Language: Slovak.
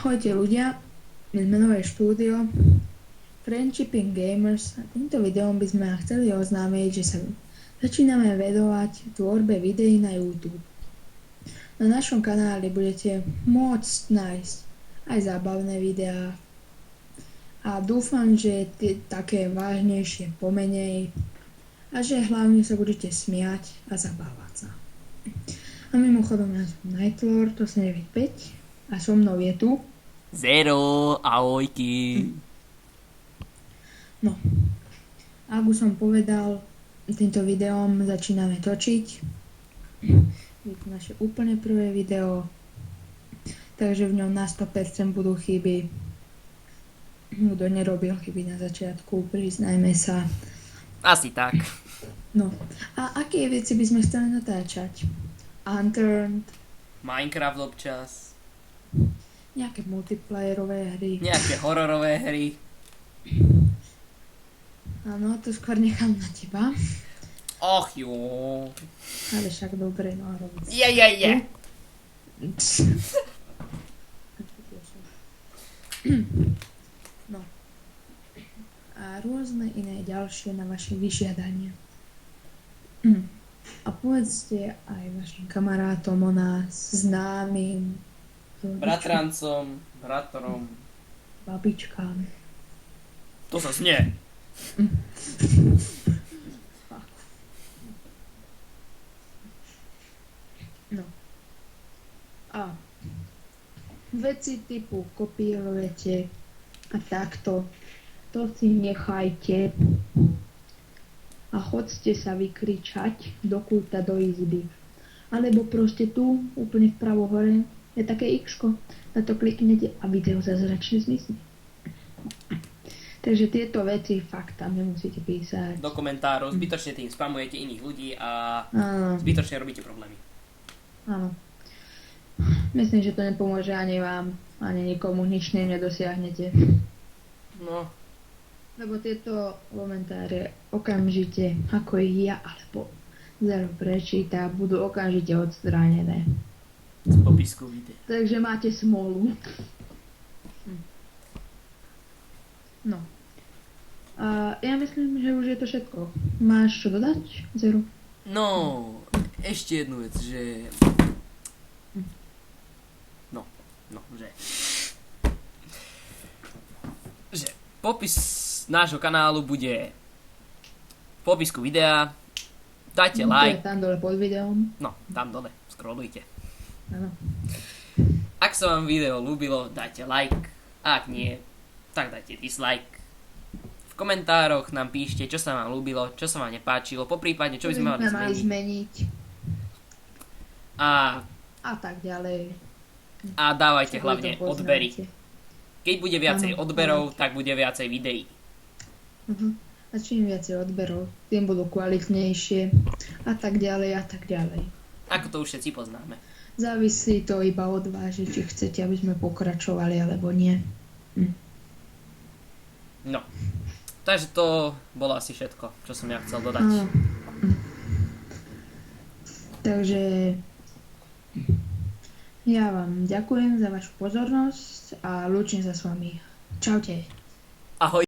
Ahojte ľudia, my sme nové štúdio Friendshipping Gamers a týmto videom by sme chceli oznámiť, že sa začíname vedovať tvorbe videí na YouTube. Na našom kanáli budete môcť nájsť aj zábavné videá a dúfam, že také vážnejšie pomenej a že hlavne sa budete smiať a zabávať sa. A mimochodom ja som Nightlord 895 a so mnou je tu Zero, ahojky. No, ako som povedal, týmto videom začíname točiť. Je to naše úplne prvé video, takže v ňom na 100% budú chyby. Kto nerobil chyby na začiatku, priznajme sa. Asi tak. No, a aké veci by sme chceli natáčať? Unturned, Minecraft občas, nejaké multiplayerové hry. nejaké hororové hry. Áno, to skôr nechám na teba. Och jo. Ale však dobre, no a robiť. Je. No. A rôzne iné ďalšie na vaše vyžiadanie. A povedzte aj vašim kamarátom o nás, známym, Bratrancom, bratrom. babičkám. To sa znie. No. A veci typu kopírujete a takto, to si nechajte a choďte sa vykričať do kúta do izby. Alebo proste tu, úplne vpravo hore, je také X-ko, na to kliknete a video zázračne zmizne. Takže tieto veci fakt tam nemusíte písať. Do komentárov, zbytočne tým spamujete iných ľudí a Áno, zbytočne robíte problémy. áno. Myslím, že to nepomôže ani vám, ani nikomu, nič nedosiahnete. No, Lebo tieto komentáre okamžite, ako ich ja alebo Zero prečíta, budú okamžite odstránené. z popisku videa. Takže máte smolu. No. A ja myslím, že už je to všetko. Máš čo dodať, Zero? No, ešte jednu vec, že... No, že popis nášho kanálu bude v popisku videa. Dajte To je like. tam dole pod videom. No, tam dole, scrollujte. Áno. Ak sa vám video ľúbilo, dajte like. A ak nie, tak dajte dislike. V komentároch nám píšte, čo sa vám ľúbilo, čo sa vám nepáčilo, poprípadne, čo by sme mali zmeniť. zmeniť. A A tak ďalej. dávajte Čo vy hlavne to poznáte. odbery. Keď bude viacej Áno, odberov, áno. tak bude viacej videí. A čím viacej odberov, tým budú kvalitnejšie. A tak ďalej, a tak ďalej. Ako to už všetci poznáme. Závisí to iba od vás, že či chcete, aby sme pokračovali, alebo nie. No. Takže to bolo asi všetko, čo som ja chcel dodať. Áno. Takže ja vám ďakujem za vašu pozornosť a lúčim sa s vami. Čaute. Ahoj.